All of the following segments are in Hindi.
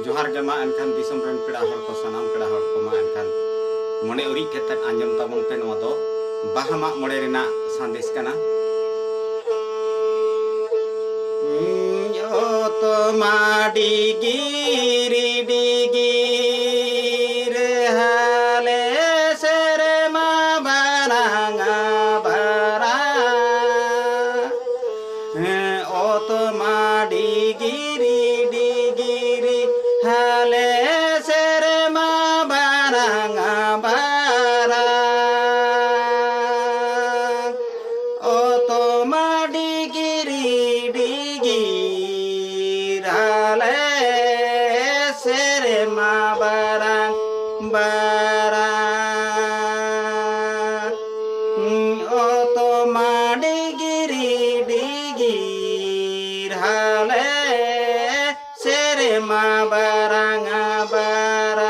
जोहार जमा एनखान दिसम रेन पेड़ा हर को सनाम पेड़ा हर को मा एनखान मोने उरी केतन आंजम ताबन पे नवा दो बाहा मा मोड़े रेना संदेश कना यो तो माडी गिरी डिगिर हाले सेरे मा बारांगा बारा ओ तो माडी गिरी डिगिरी हाले सेरे मा बारांगा बारा ओ तो माडी गिरी डिगिर हाले सेरे मा बारांग बारा ओ तो माडी गिरी डिगिर हाले सेरे मा बारांगा बारा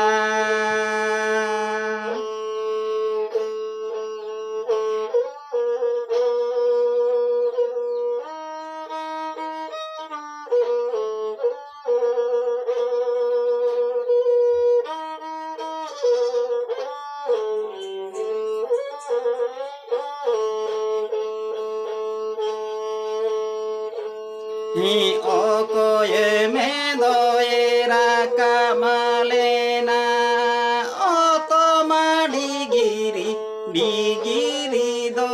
ही ओ कोये में दोएरा कमलेना ओ तो माडी गिरी डिगिरी दो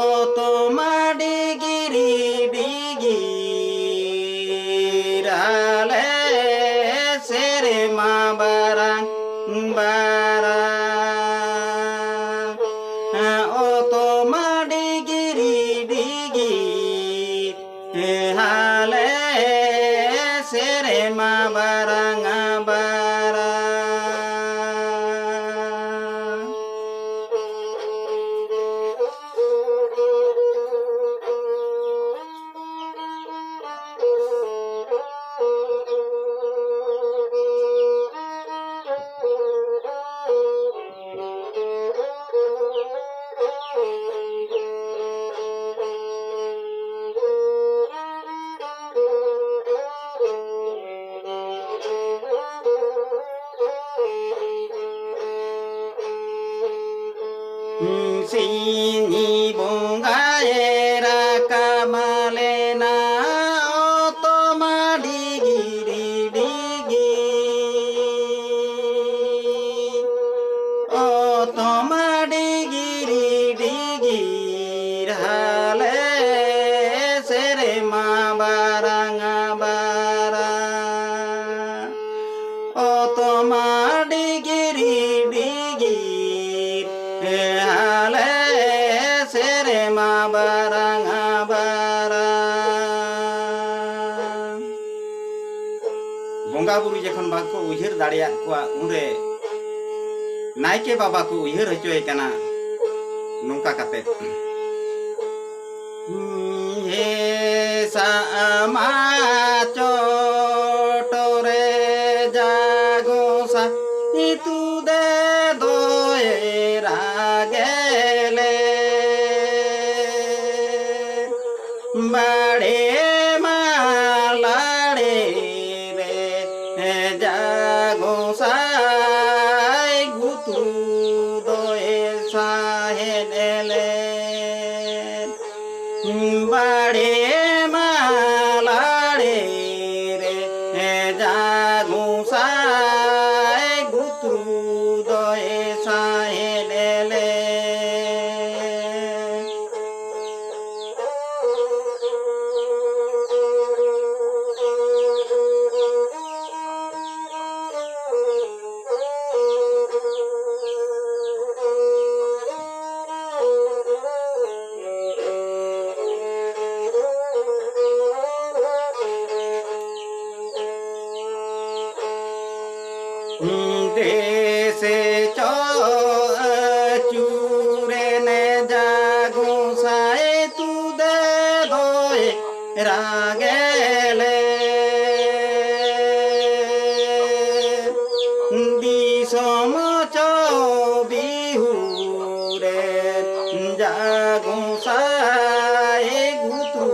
ओ तो माडी गिरी डिगिर हाले सेरे मा बारांग बारा ओ तो माडी गिरी डिगिर हाले सेरे मा बारांगा बारा Sini bungaera kamalena oto madigiri digi oto madigiri digi hale sere ma baranga bara oto madigiri digi हाले सेरे मा बारांगा बारा बोंगा बुरु जखन बाको उहिर दाड़िया कुआ उनरे नायके बाबा को उहिर हचोए कना नोंका काते हे सामा चोटोरे जागो सा तू दे दोए रागेले बड़े मालाड़े रे जागो साई गुतु दोए साहेले बड़े मालाड़े रे जागो साई गुतु दोए साहेले रागेले दिसम बिहुरे जागुसाए गुतु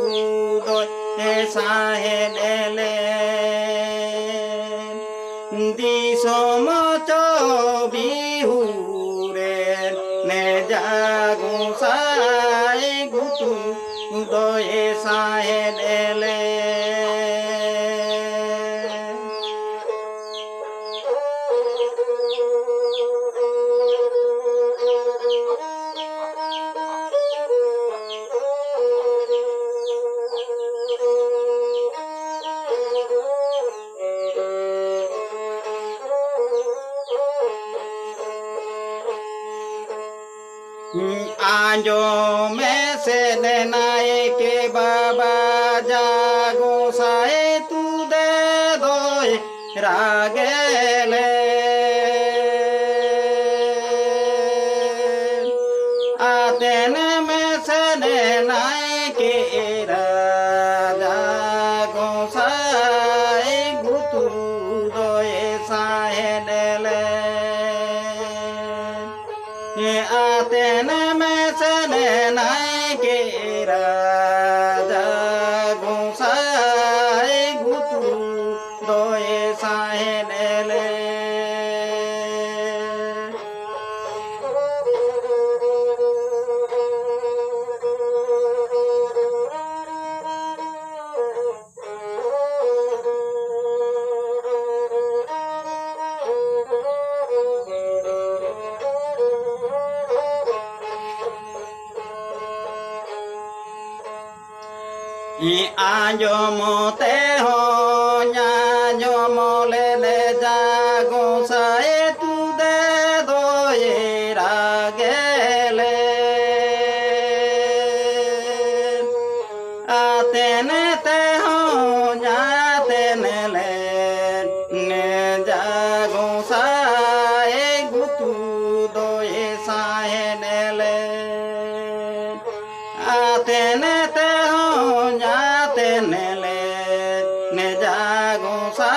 दय साहे डेले दिसम बिहुरे ने जागुसाए गुतु दय साहे डेले आंजो में से देनाए के बाबा जागो साए तू दे दोए रागेले आतेन में से देनाए के जागो साए गुतु दोए साहे डेले आतेन में से नाय के राजा गोसाए गुतु दोए साहे डेले आंजो मोते हो न्याजो मोले ले जागो साए तू दे दोए रागेले आतेने ते हो जातेने ले ने जागो साए गुतु दोए साहे डेले आतेने ते हो जाते ने ले ने जागो सा